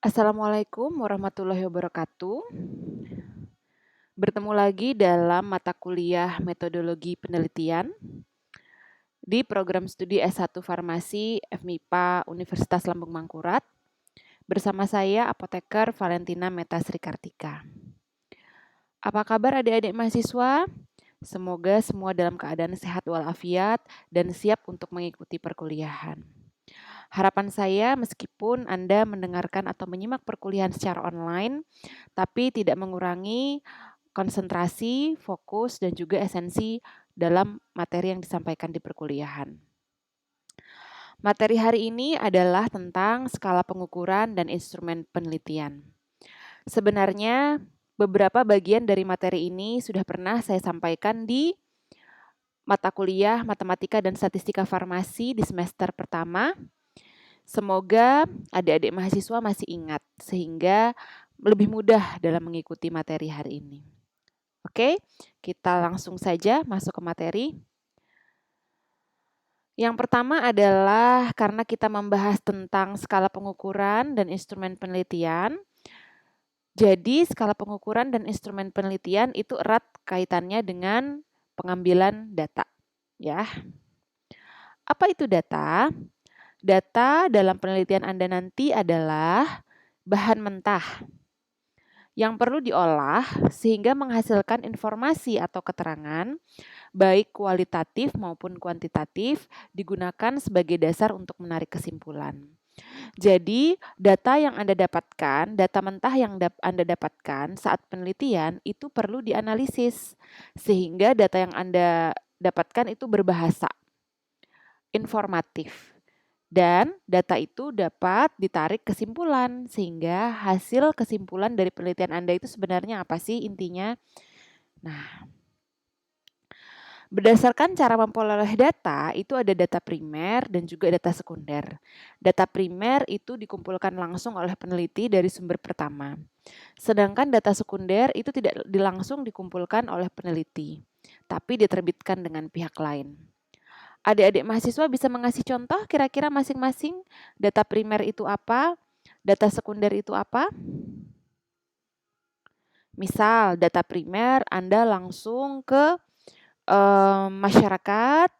Assalamualaikum warahmatullahi wabarakatuh. Bertemu lagi dalam mata kuliah Metodologi Penelitian di program studi S1 Farmasi FMIPA Universitas Lambung Mangkurat bersama saya Apoteker Valentina Meta Srikartika. Apa kabar adik-adik mahasiswa? Semoga semua dalam keadaan sehat walafiat dan siap untuk mengikuti perkuliahan. Harapan saya meskipun Anda mendengarkan atau menyimak perkuliahan secara online, tapi tidak mengurangi konsentrasi, fokus, dan juga esensi dalam materi yang disampaikan di perkuliahan. Materi hari ini adalah tentang skala pengukuran dan instrumen penelitian. Sebenarnya beberapa bagian dari materi ini sudah pernah saya sampaikan di mata kuliah Matematika dan Statistika Farmasi di semester pertama. Semoga adik-adik mahasiswa masih ingat sehingga lebih mudah dalam mengikuti materi hari ini. Oke, kita langsung saja masuk ke materi. Yang pertama adalah karena kita membahas tentang skala pengukuran dan instrumen penelitian. Jadi, skala pengukuran dan instrumen penelitian itu erat kaitannya dengan pengambilan data, ya. Apa itu data? Data dalam penelitian Anda nanti adalah bahan mentah yang perlu diolah sehingga menghasilkan informasi atau keterangan baik kualitatif maupun kuantitatif digunakan sebagai dasar untuk menarik kesimpulan. Jadi, data yang Anda dapatkan, data mentah yang Anda dapatkan saat penelitian itu perlu dianalisis sehingga data yang Anda dapatkan itu berbahasa, informatif. Dan data itu dapat ditarik kesimpulan sehingga hasil kesimpulan dari penelitian Anda itu sebenarnya apa sih intinya? Nah, berdasarkan cara memperoleh data, itu ada data primer dan juga data sekunder. Data primer itu dikumpulkan langsung oleh peneliti dari sumber pertama. Sedangkan data sekunder itu tidak langsung dikumpulkan oleh peneliti, tapi diterbitkan dengan pihak lain. Adik-adik mahasiswa bisa mengasih contoh kira-kira masing-masing data primer itu apa, data sekunder itu apa? Misal data primer Anda langsung ke masyarakat,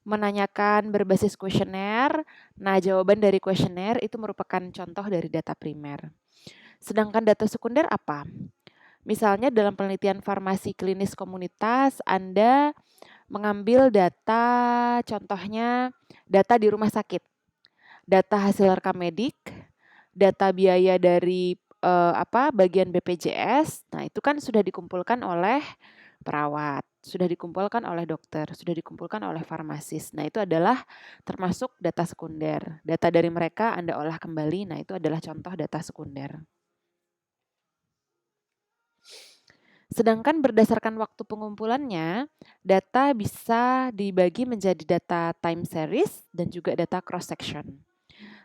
menanyakan berbasis kuesioner. Nah, jawaban dari kuesioner itu merupakan contoh dari data primer. Sedangkan data sekunder apa? Misalnya dalam penelitian farmasi klinis komunitas, Anda mengambil data, contohnya data di rumah sakit, data hasil rekam medik, data biaya dari bagian BPJS. Nah, itu kan sudah dikumpulkan oleh perawat, sudah dikumpulkan oleh dokter, sudah dikumpulkan oleh farmasis. Nah, itu adalah termasuk data sekunder. Data dari mereka Anda olah kembali, nah itu adalah contoh data sekunder. Sedangkan berdasarkan waktu pengumpulannya, data bisa dibagi menjadi data time series dan juga data cross-section.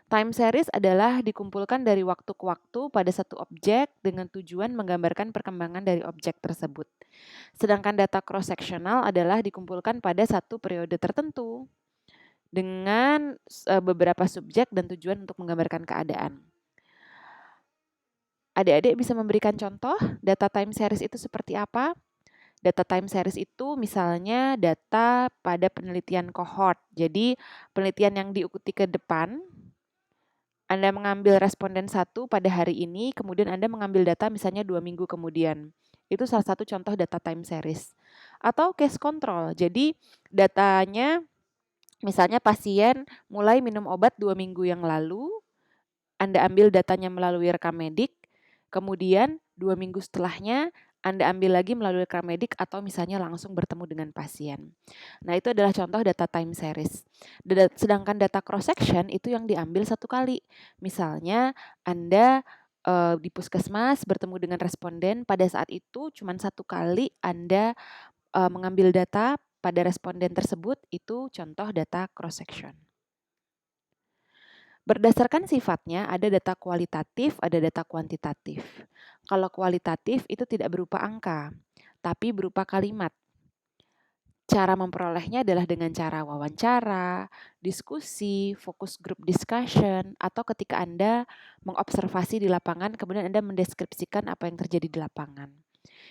Time series adalah dikumpulkan dari waktu ke waktu pada satu objek dengan tujuan menggambarkan perkembangan dari objek tersebut. Sedangkan data cross-sectional adalah dikumpulkan pada satu periode tertentu dengan beberapa subjek dan tujuan untuk menggambarkan keadaan. Adik-adik bisa memberikan contoh data time series itu seperti apa? Data time series itu misalnya data pada penelitian cohort. Jadi penelitian yang diikuti ke depan, Anda mengambil responden 1 pada hari ini, kemudian Anda mengambil data misalnya 2 minggu kemudian. Itu salah satu contoh data time series. Atau case control. Jadi datanya misalnya pasien mulai minum obat 2 minggu yang lalu, Anda ambil datanya melalui rekam medik, kemudian 2 minggu setelahnya Anda ambil lagi melalui rekam medik atau misalnya langsung bertemu dengan pasien. Nah, itu adalah contoh data time series. Sedangkan data cross-section itu yang diambil satu kali. Misalnya Anda di puskesmas bertemu dengan responden, pada saat itu cuma satu kali Anda mengambil data pada responden tersebut, itu contoh data cross-section. Berdasarkan sifatnya, ada data kualitatif, ada data kuantitatif. Kalau kualitatif itu tidak berupa angka, tapi berupa kalimat. Cara memperolehnya adalah dengan cara wawancara, diskusi, fokus group discussion, atau ketika Anda mengobservasi di lapangan, kemudian Anda mendeskripsikan apa yang terjadi di lapangan.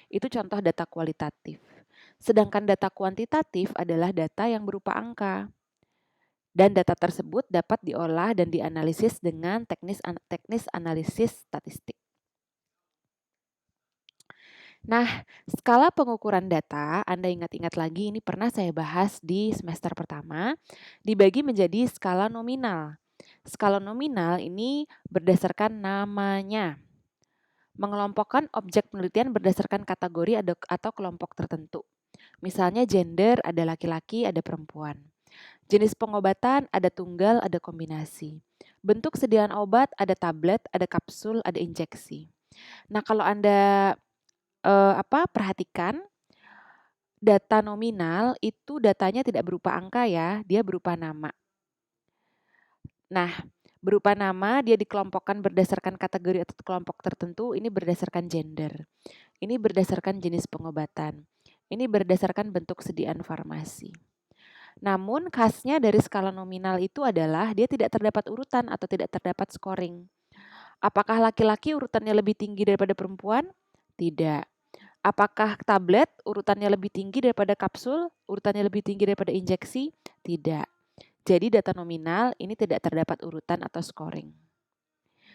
Itu contoh data kualitatif. Sedangkan data kuantitatif adalah data yang berupa angka. Dan data tersebut dapat diolah dan dianalisis dengan teknis analisis statistik. Nah, skala pengukuran data, Anda ingat-ingat lagi, ini pernah saya bahas di semester pertama, dibagi menjadi skala nominal. Skala nominal ini berdasarkan namanya, mengelompokkan objek penelitian berdasarkan kategori atau kelompok tertentu. Misalnya gender, ada laki-laki, ada perempuan. Jenis pengobatan, ada tunggal, ada kombinasi. Bentuk sediaan obat, ada tablet, ada kapsul, ada injeksi. Nah, kalau Anda perhatikan, data nominal itu datanya tidak berupa angka ya, dia berupa nama. Nah, berupa nama dia dikelompokkan berdasarkan kategori atau kelompok tertentu, ini berdasarkan gender. Ini berdasarkan jenis pengobatan. Ini berdasarkan bentuk sediaan farmasi. Namun khasnya dari skala nominal itu adalah dia tidak terdapat urutan atau tidak terdapat scoring. Apakah laki-laki urutannya lebih tinggi daripada perempuan? Tidak. Apakah tablet urutannya lebih tinggi daripada kapsul? Urutannya lebih tinggi daripada injeksi? Tidak. Jadi data nominal ini tidak terdapat urutan atau scoring.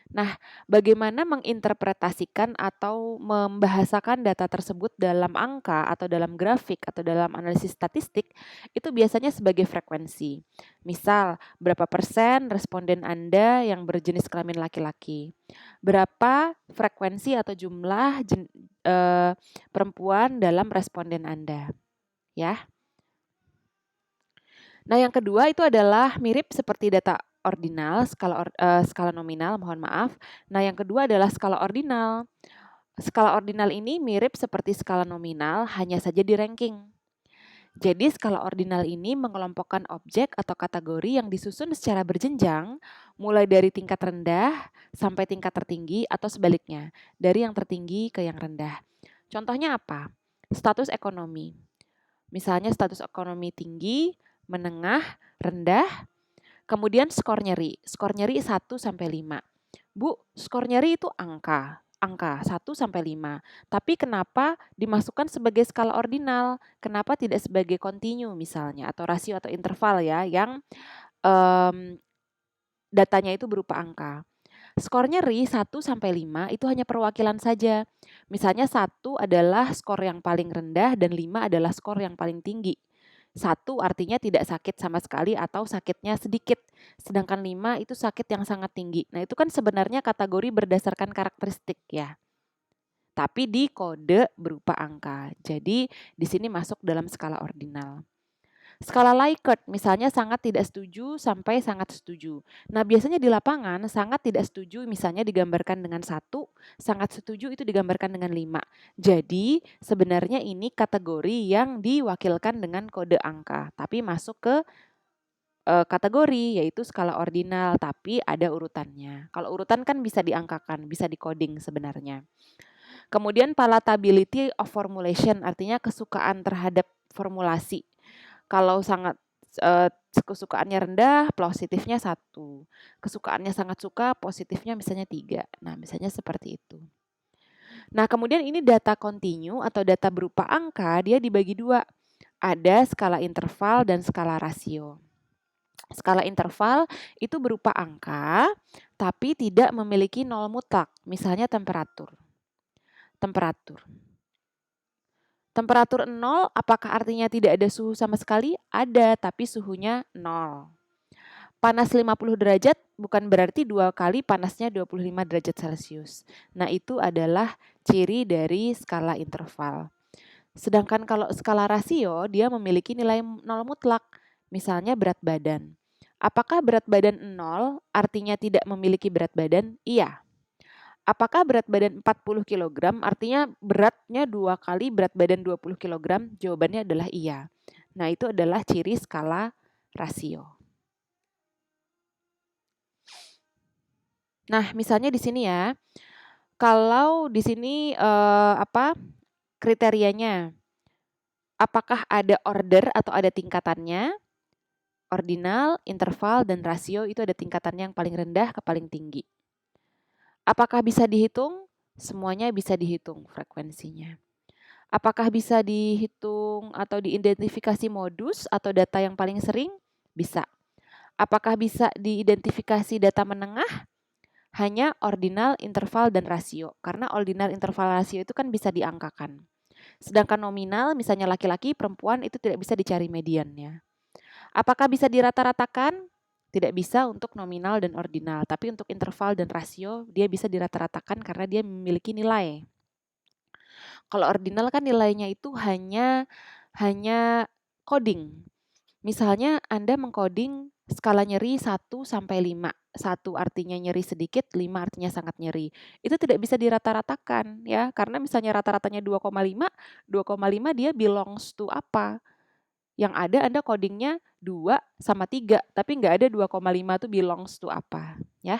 Nah, bagaimana menginterpretasikan atau membahasakan data tersebut dalam angka atau dalam grafik atau dalam analisis statistik itu biasanya sebagai frekuensi. Misal, berapa persen responden Anda yang berjenis kelamin laki-laki? Berapa frekuensi atau jumlah perempuan dalam responden Anda? Ya. Nah, yang kedua itu adalah mirip seperti data ordinal, skala nominal, mohon maaf. Nah, yang kedua adalah skala ordinal. Skala ordinal ini mirip seperti skala nominal, hanya saja di ranking. Jadi, skala ordinal ini mengelompokkan objek atau kategori yang disusun secara berjenjang, mulai dari tingkat rendah sampai tingkat tertinggi atau sebaliknya, dari yang tertinggi ke yang rendah. Contohnya apa? Status ekonomi. Misalnya status ekonomi tinggi, menengah, rendah, kemudian skor nyeri. Skor nyeri 1 sampai 5. Bu, skor nyeri itu angka 1 sampai 5. Tapi kenapa dimasukkan sebagai skala ordinal? Kenapa tidak sebagai kontinu misalnya atau rasio atau interval ya yang datanya itu berupa angka. Skor nyeri 1 sampai 5 itu hanya perwakilan saja. Misalnya 1 adalah skor yang paling rendah dan 5 adalah skor yang paling tinggi. 1 artinya tidak sakit sama sekali atau sakitnya sedikit. Sedangkan 5 itu sakit yang sangat tinggi. Nah, itu kan sebenarnya kategori berdasarkan karakteristik ya. Tapi di kode berupa angka. Jadi di sini masuk dalam skala ordinal. Skala Likert misalnya sangat tidak setuju sampai sangat setuju. Nah, biasanya di lapangan sangat tidak setuju misalnya digambarkan dengan 1, sangat setuju itu digambarkan dengan 5. Jadi sebenarnya ini kategori yang diwakilkan dengan kode angka, tapi masuk ke kategori yaitu skala ordinal, tapi ada urutannya. Kalau urutan kan bisa diangkakan, bisa di-coding sebenarnya. Kemudian palatability of formulation artinya kesukaan terhadap formulasi. Kalau sangat kesukaannya rendah, positifnya 1. Kesukaannya sangat suka, positifnya misalnya 3. Nah, misalnya seperti itu. Nah, kemudian ini data kontinu atau data berupa angka, dia dibagi 2. Ada skala interval dan skala rasio. Skala interval itu berupa angka, tapi tidak memiliki nol mutlak, misalnya temperatur. Temperatur 0, apakah artinya tidak ada suhu sama sekali? Ada, tapi suhunya 0. Panas 50 derajat bukan berarti 2 kali panasnya 25 derajat Celcius. Nah, itu adalah ciri dari skala interval. Sedangkan kalau skala rasio, dia memiliki nilai 0 mutlak. Misalnya berat badan. Apakah berat badan 0 artinya tidak memiliki berat badan? Iya. Apakah berat badan 40 kg artinya beratnya 2 kali berat badan 20 kg? Jawabannya adalah iya. Nah, itu adalah ciri skala rasio. Nah, misalnya di sini ya. Kalau di sini kriterianya? Apakah ada order atau ada tingkatannya? Ordinal, interval, dan rasio itu ada tingkatannya yang paling rendah ke paling tinggi. Apakah bisa dihitung? Semuanya bisa dihitung frekuensinya. Apakah bisa dihitung atau diidentifikasi modus atau data yang paling sering? Bisa. Apakah bisa diidentifikasi data menengah? Hanya ordinal, interval, dan rasio. Karena ordinal, interval, rasio itu kan bisa diangkakan. Sedangkan nominal, misalnya laki-laki, perempuan, itu tidak bisa dicari mediannya. Apakah bisa dirata-ratakan? Tidak bisa untuk nominal dan ordinal, tapi untuk interval dan rasio dia bisa dirata-ratakan karena dia memiliki nilai. Kalau ordinal kan nilainya itu hanya coding. Misalnya Anda mengcoding skala nyeri 1 sampai 5. 1 artinya nyeri sedikit, 5 artinya sangat nyeri. Itu tidak bisa dirata-ratakan ya, karena misalnya rata-ratanya 2,5, 2,5 dia belongs to apa? Yang ada Anda codingnya 2 sama 3, tapi nggak ada 2,5 itu belongs to apa, ya.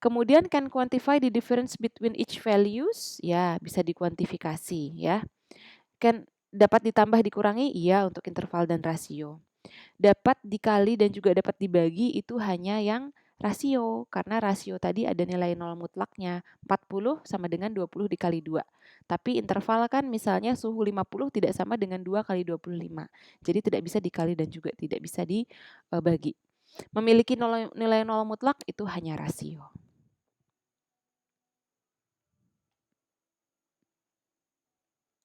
Kemudian can quantify the difference between each values, ya bisa dikuantifikasi ya. Can dapat ditambah dikurangi, iya untuk interval dan rasio. Dapat dikali dan juga dapat dibagi itu hanya yang rasio, karena rasio tadi ada nilai nol mutlaknya, 40 sama dengan 20 dikali 2. Tapi interval kan misalnya suhu 50 tidak sama dengan 2 kali 25. Jadi tidak bisa dikali dan juga tidak bisa dibagi. Memiliki nilai nol mutlak itu hanya rasio.